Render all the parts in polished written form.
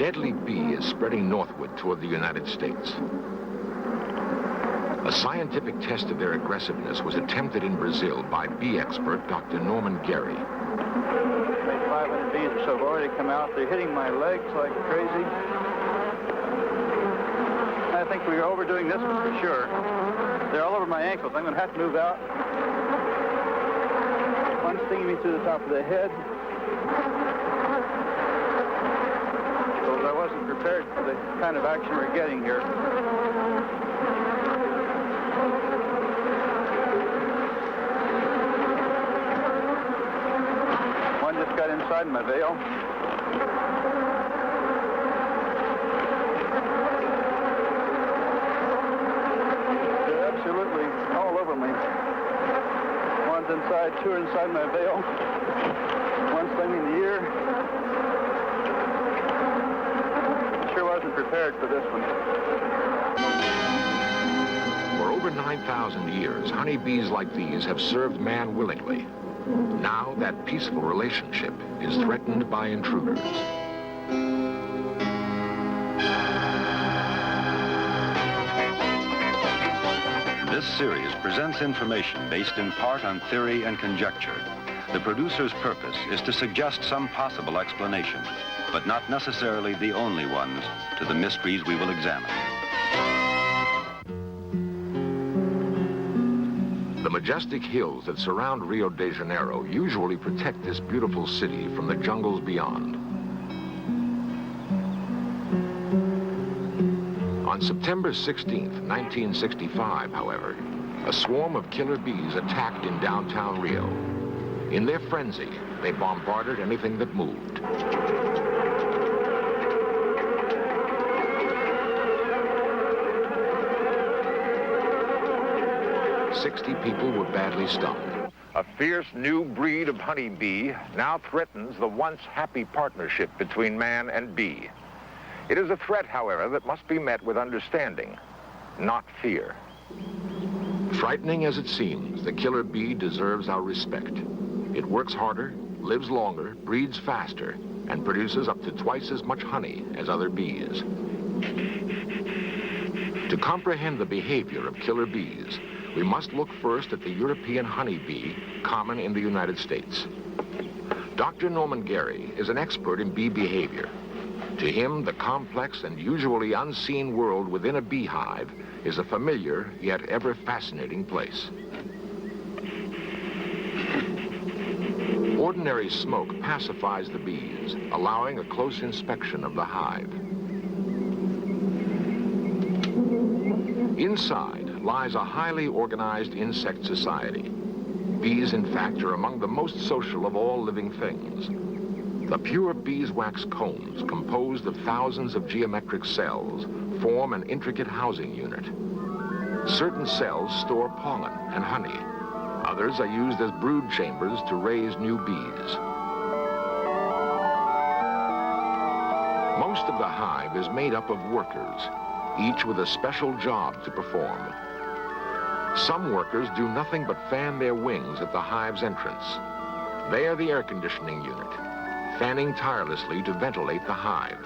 deadly bee is spreading northward toward the United States. A scientific test of their aggressiveness was attempted in Brazil by bee expert Dr. Norman Gary. 500 bees or so have already come out. They're hitting my legs like crazy. I think we are overdoing this one for sure. They're all over my ankles. I'm going to have to move out. One stinging me through the top of the head. Because I wasn't prepared for the kind of action we're getting here. One just got inside my veil. They're absolutely all over me. One's inside, two are inside my veil. One's stinging in the ear. Sure wasn't prepared for this one. For over 9,000 years, honeybees like these have served man willingly. Now that peaceful relationship is threatened by intruders. This series presents information based in part on theory and conjecture. The producer's purpose is to suggest some possible explanation, but not necessarily the only ones to the mysteries we will examine. The majestic hills that surround Rio de Janeiro usually protect this beautiful city from the jungles beyond. On September 16th, 1965, however, a swarm of killer bees attacked in downtown Rio. In their frenzy, they bombarded anything that moved. 60 people were badly stung. A fierce new breed of honeybee now threatens the once happy partnership between man and bee. It is a threat, however, that must be met with understanding, not fear. Frightening as it seems, the killer bee deserves our respect. It works harder, lives longer, breeds faster, and produces up to twice as much honey as other bees. To comprehend the behavior of killer bees, we must look first at the European honeybee, common in the United States. Dr. Norman Gary is an expert in bee behavior. To him, the complex and usually unseen world within a beehive is a familiar yet ever fascinating place. Ordinary smoke pacifies the bees, allowing a close inspection of the hive. Inside lies a highly organized insect society. Bees, in fact, are among the most social of all living things. The pure beeswax combs, composed of thousands of geometric cells, form an intricate housing unit. Certain cells store pollen and honey. Others are used as brood chambers to raise new bees. Most of the hive is made up of workers, each with a special job to perform. Some workers do nothing but fan their wings at the hive's entrance. They are the air conditioning unit, fanning tirelessly to ventilate the hive,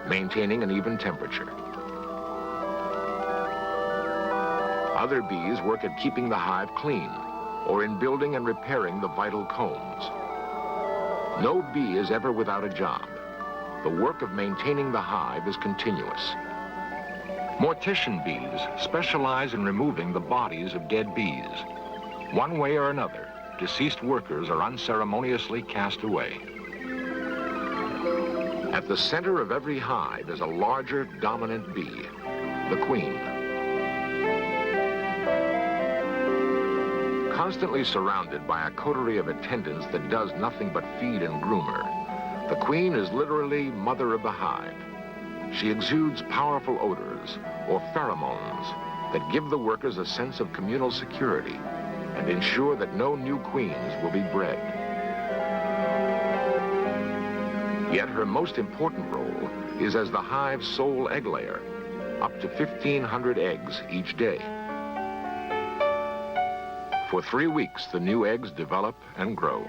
maintaining an even temperature. Other bees work at keeping the hive clean, or in building and repairing the vital combs. No bee is ever without a job. The work of maintaining the hive is continuous. Mortician bees specialize in removing the bodies of dead bees. One way or another, deceased workers are unceremoniously cast away. At the center of every hive is a larger, dominant bee, the queen. Constantly surrounded by a coterie of attendants that does nothing but feed and groom her, the queen is literally mother of the hive. She exudes powerful odors, or pheromones, that give the workers a sense of communal security and ensure that no new queens will be bred. Yet her most important role is as the hive's sole egg layer, up to 1,500 eggs each day. For 3 weeks, the new eggs develop and grow.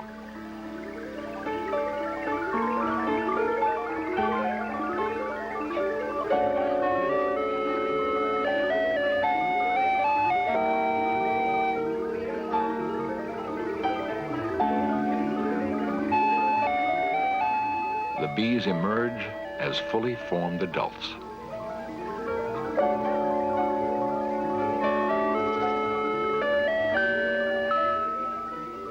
bees emerge as fully formed adults.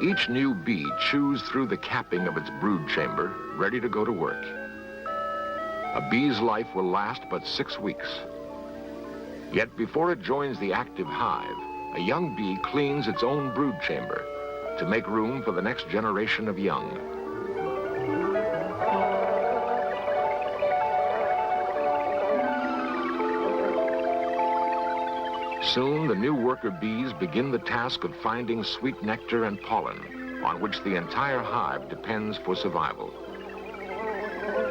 Each new bee chews through the capping of its brood chamber, ready to go to work. A bee's life will last but 6 weeks. Yet before it joins the active hive, a young bee cleans its own brood chamber to make room for the next generation of young. Soon, the new worker bees begin the task of finding sweet nectar and pollen, on which the entire hive depends for survival.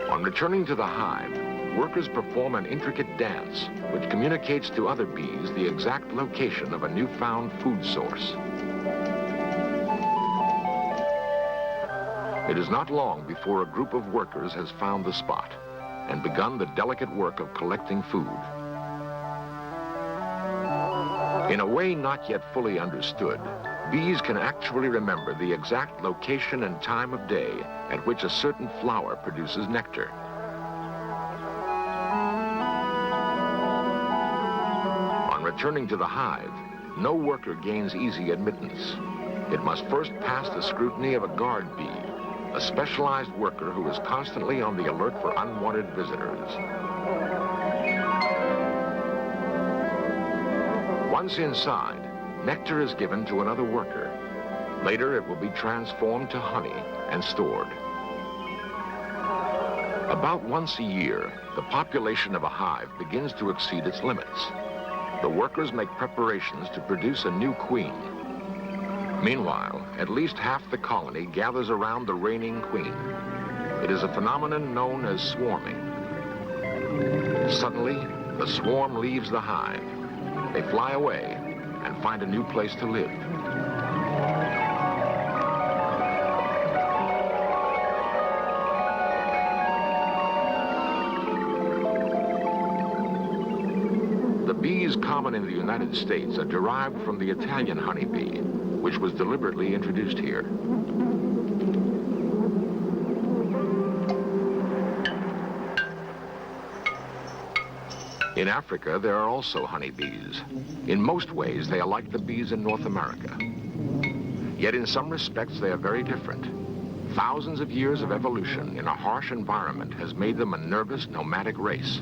On returning to the hive, workers perform an intricate dance, which communicates to other bees the exact location of a newfound food source. It is not long before a group of workers has found the spot and begun the delicate work of collecting food. In a way not yet fully understood, bees can actually remember the exact location and time of day at which a certain flower produces nectar. On returning to the hive, no worker gains easy admittance. It must first pass the scrutiny of a guard bee, a specialized worker who is constantly on the alert for unwanted visitors. Once inside, nectar is given to another worker. Later, it will be transformed to honey and stored. About once a year, the population of a hive begins to exceed its limits. The workers make preparations to produce a new queen. Meanwhile, at least half the colony gathers around the reigning queen. It is a phenomenon known as swarming. Suddenly, the swarm leaves the hive. They fly away and find a new place to live. The bees common in the United States are derived from the Italian honeybee, which was deliberately introduced here. In Africa, there are also honeybees. In most ways, they are like the bees in North America. Yet in some respects, they are very different. Thousands of years of evolution in a harsh environment has made them a nervous, nomadic race.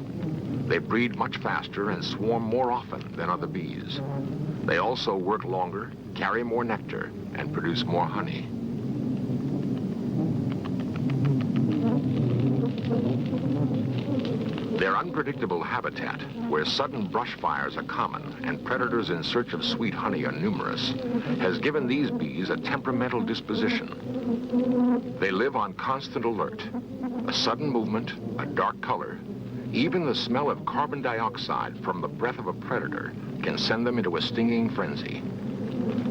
They breed much faster and swarm more often than other bees. They also work longer, carry more nectar, and produce more honey. Their unpredictable habitat, where sudden brush fires are common and predators in search of sweet honey are numerous, has given these bees a temperamental disposition. They live on constant alert. A sudden movement, a dark color, even the smell of carbon dioxide from the breath of a predator can send them into a stinging frenzy.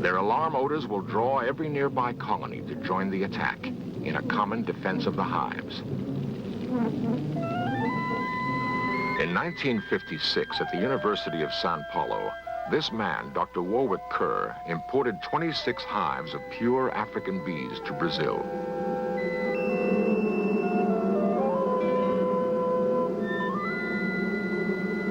Their alarm odors will draw every nearby colony to join the attack in a common defense of the hives. In 1956, at the University of Sao Paulo, this man, Dr. Warwick Kerr, imported 26 hives of pure African bees to Brazil.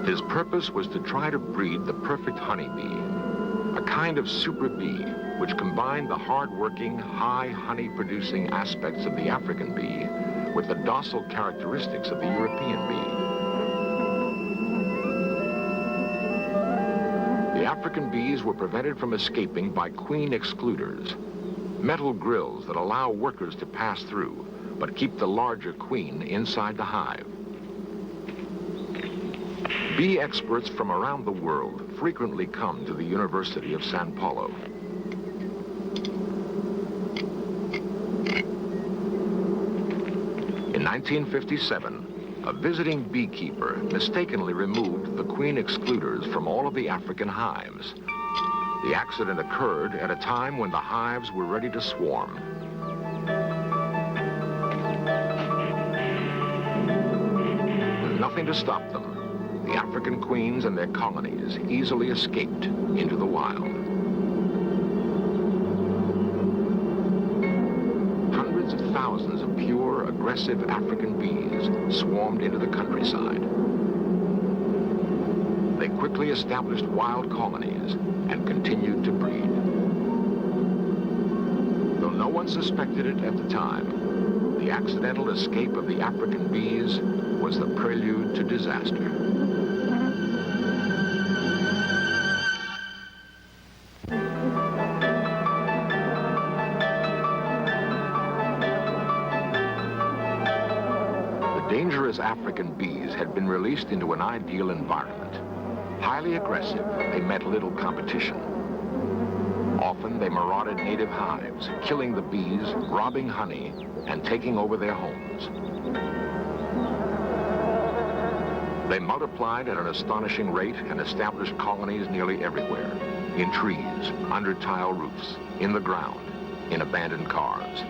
His purpose was to try to breed the perfect honeybee, a kind of super bee which combined the hard-working, high honey-producing aspects of the African bee with the docile characteristics of the European bee. The African bees were prevented from escaping by queen excluders, metal grills that allow workers to pass through, but keep the larger queen inside the hive. Bee experts from around the world frequently come to the University of Sao Paulo. In 1957, a visiting beekeeper mistakenly removed the queen excluders from all of the African hives. The accident occurred at a time when the hives were ready to swarm. With nothing to stop them, the African queens and their colonies easily escaped into the wild. Hundreds of thousands of pure, aggressive African bees swarmed into the countryside. They quickly established wild colonies and continued to breed. Though no one suspected it at the time, the accidental escape of the African bees was the prelude to disaster. The dangerous African bees had been released into an ideal environment. Highly aggressive, they met little competition. Often they marauded native hives, killing the bees, robbing honey, and taking over their homes. They multiplied at an astonishing rate and established colonies nearly everywhere, in trees, under tile roofs, in the ground, in abandoned cars.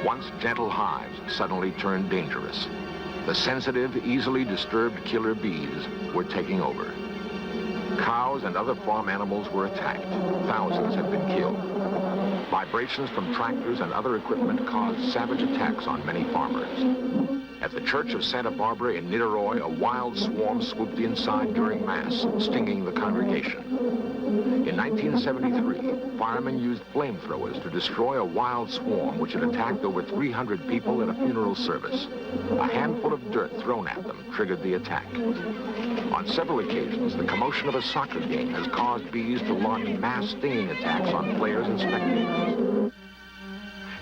Once gentle hives suddenly turned dangerous. The sensitive, easily disturbed killer bees were taking over. Cows and other farm animals were attacked. Thousands have been killed. Vibrations from tractors and other equipment caused savage attacks on many farmers. At the Church of Santa Barbara in Niterói, a wild swarm swooped inside during Mass, stinging the congregation. In 1973, firemen used flamethrowers to destroy a wild swarm which had attacked over 300 people at a funeral service. A handful of dirt thrown at them triggered the attack. On several occasions, the commotion of a soccer game has caused bees to launch mass stinging attacks on players and spectators.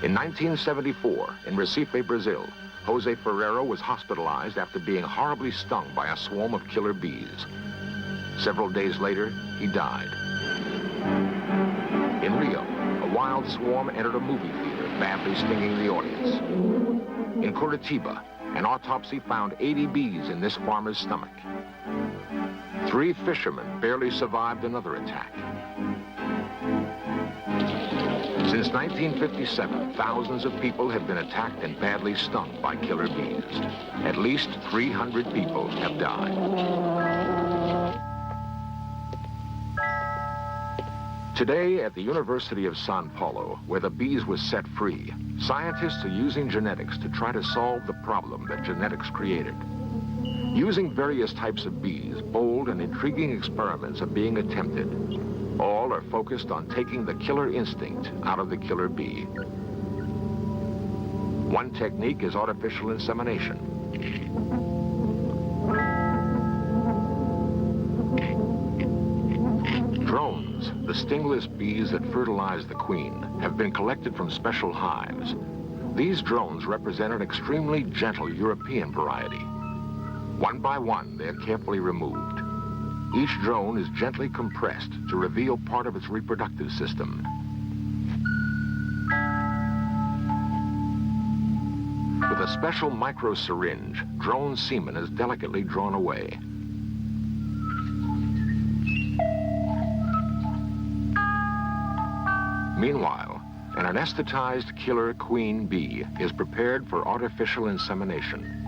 In 1974, in Recife, Brazil, Jose Ferreiro was hospitalized after being horribly stung by a swarm of killer bees. Several days later, he died. In Rio, a wild swarm entered a movie theater, badly stinging the audience. In Curitiba, an autopsy found 80 bees in this farmer's stomach. 3 fishermen barely survived another attack. Since 1957, thousands of people have been attacked and badly stung by killer bees. At least 300 people have died. Today, at the University of Sao Paulo, where the bees were set free, scientists are using genetics to try to solve the problem that genetics created. Using various types of bees, bold and intriguing experiments are being attempted. All are focused on taking the killer instinct out of the killer bee. One technique is artificial insemination. Drones, the stingless bees that fertilize the queen, have been collected from special hives. These drones represent an extremely gentle European variety. One by one, they are carefully removed. Each drone is gently compressed to reveal part of its reproductive system. With a special micro syringe, drone semen is delicately drawn away. Meanwhile, an anesthetized killer queen bee is prepared for artificial insemination.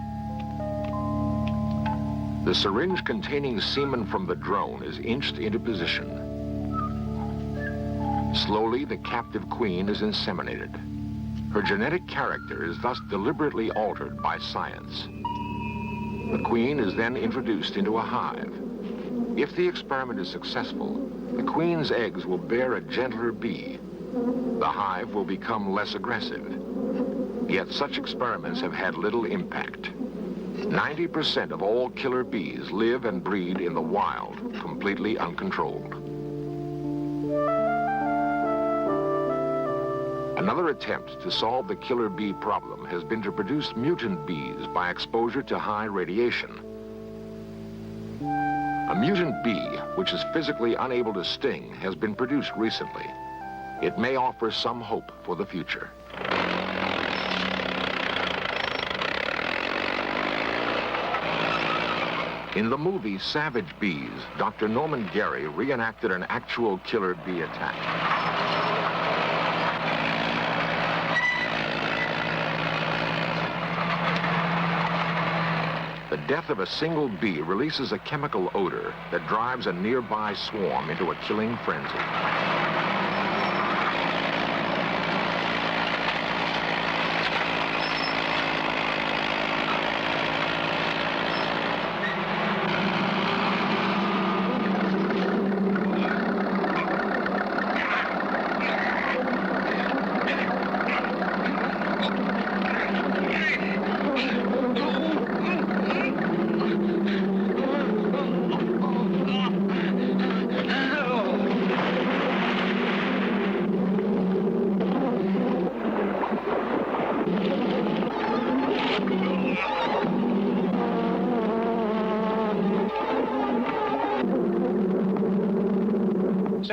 The syringe containing semen from the drone is inched into position. Slowly, the captive queen is inseminated. Her genetic character is thus deliberately altered by science. The queen is then introduced into a hive. If the experiment is successful, the queen's eggs will bear a gentler bee. The hive will become less aggressive. Yet such experiments have had little impact. 90% of all killer bees live and breed in the wild, completely uncontrolled. Another attempt to solve the killer bee problem has been to produce mutant bees by exposure to high radiation. A mutant bee, which is physically unable to sting, has been produced recently. It may offer some hope for the future. In the movie Savage Bees, Dr. Norman Gary reenacted an actual killer bee attack. The death of a single bee releases a chemical odor that drives a nearby swarm into a killing frenzy.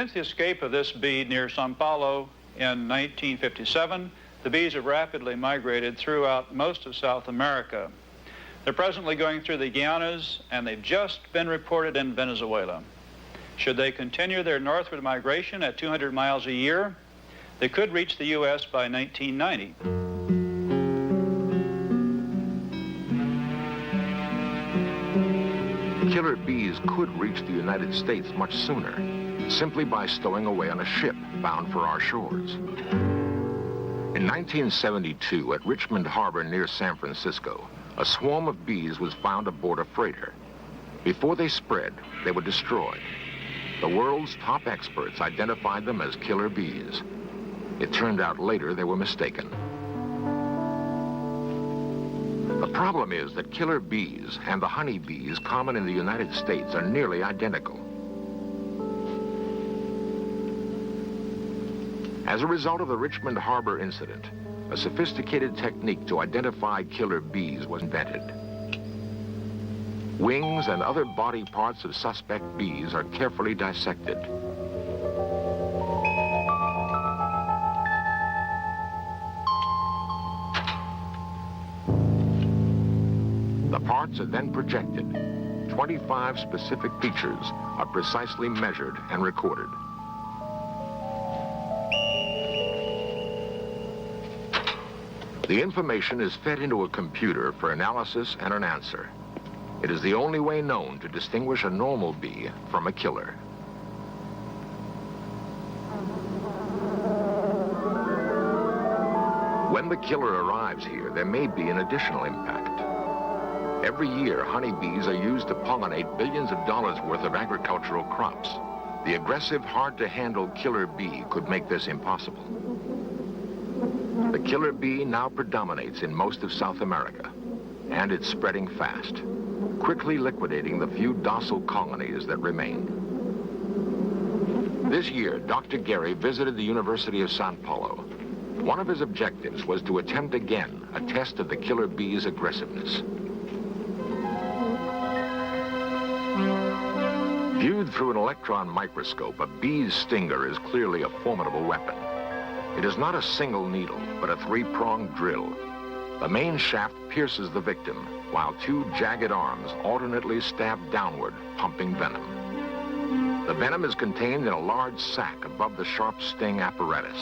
Since the escape of this bee near Sao Paulo in 1957, the bees have rapidly migrated throughout most of South America. They're presently going through the Guianas, and they've just been reported in Venezuela. Should they continue their northward migration at 200 miles a year, they could reach the U.S. by 1990. Killer bees could reach the United States much sooner, simply by stowing away on a ship bound for our shores. In 1972, at Richmond Harbor near San Francisco, a swarm of bees was found aboard a freighter. Before they spread, they were destroyed. The world's top experts identified them as killer bees. It turned out later they were mistaken. The problem is that killer bees and the honey bees common in the United States are nearly identical. As a result of the Richmond Harbor incident, a sophisticated technique to identify killer bees was invented. Wings and other body parts of suspect bees are carefully dissected. The parts are then projected. 25 specific features are precisely measured and recorded. The information is fed into a computer for analysis and an answer. It is the only way known to distinguish a normal bee from a killer. When the killer arrives here, there may be an additional impact. Every year, honeybees are used to pollinate billions of dollars worth of agricultural crops. The aggressive, hard-to-handle killer bee could make this impossible. The killer bee now predominates in most of South America, and it's spreading fast, quickly liquidating the few docile colonies that remain. This year, Dr. Gary visited the University of Sao Paulo. One of his objectives was to attempt again a test of the killer bee's aggressiveness. Viewed through an electron microscope, a bee's stinger is clearly a formidable weapon. It is not a single needle, but a three-pronged drill. The main shaft pierces the victim, while two jagged arms alternately stab downward, pumping venom. The venom is contained in a large sac above the sharp sting apparatus.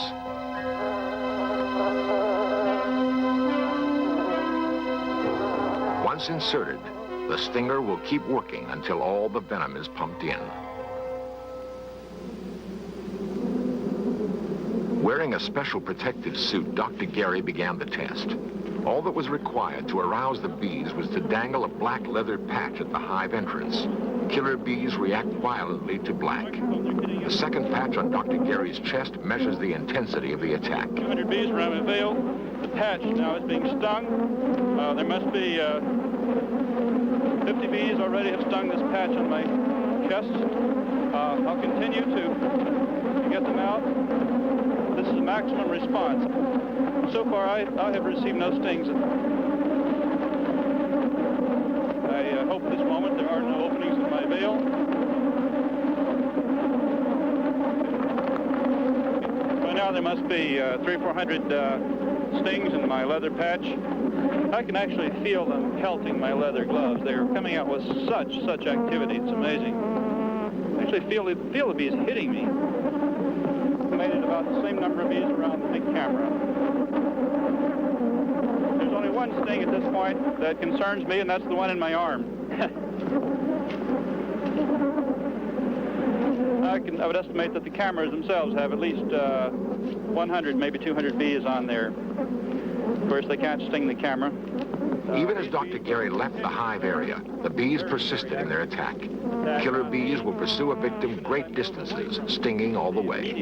Once inserted, the stinger will keep working until all the venom is pumped in. Wearing a special protective suit, Dr. Gary began the test. All that was required to arouse the bees was to dangle a black leather patch at the hive entrance. Killer bees react violently to black. The second patch on Dr. Gary's chest measures the intensity of the attack. 200 bees around my veil. The patch now is being stung. There must be 50 bees already have stung this patch on my chest. I'll continue to get them out. This is a maximum response. So far, I have received no stings. I hope at this moment there are no openings in my veil. By now there must be 300 or 400 stings in my leather patch. I can actually feel them pelting my leather gloves. They're coming out with such activity. It's amazing. I actually feel the bees hitting me. Made it about the same number of bees around the big camera. There's only one sting at this point that concerns me, and that's the one in my arm. I would estimate that the cameras themselves have at least 100, maybe 200 bees on there. Of course, they can't sting the camera. Even as Dr. Gary left the hive area, the bees persisted in their attack. Killer bees will pursue a victim great distances, stinging all the way.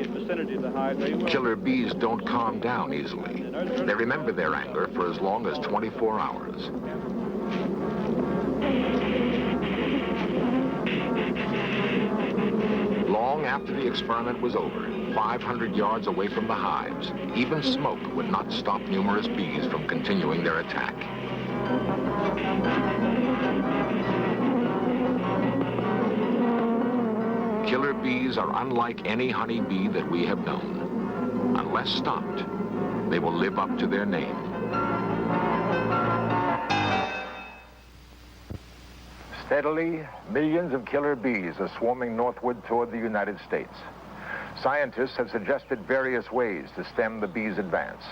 Killer bees don't calm down easily. They remember their anger for as long as 24 hours. Long after the experiment was over, 500 yards away from the hives, even smoke would not stop numerous bees from continuing their attack. killer bees are unlike any honeybee that we have known. Unless stopped, they will live up to their name. Steadily, millions of killer bees are swarming northward toward the United States. Scientists have suggested various ways to stem the bees' advance.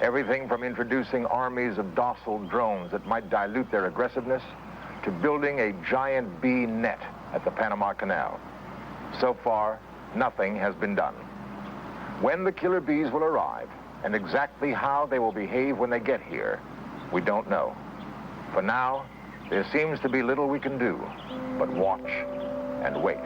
Everything from introducing armies of docile drones that might dilute their aggressiveness to building a giant bee net at the Panama Canal. So far, nothing has been done. When the killer bees will arrive and exactly how they will behave when they get here, we don't know. For now, there seems to be little we can do but watch and wait.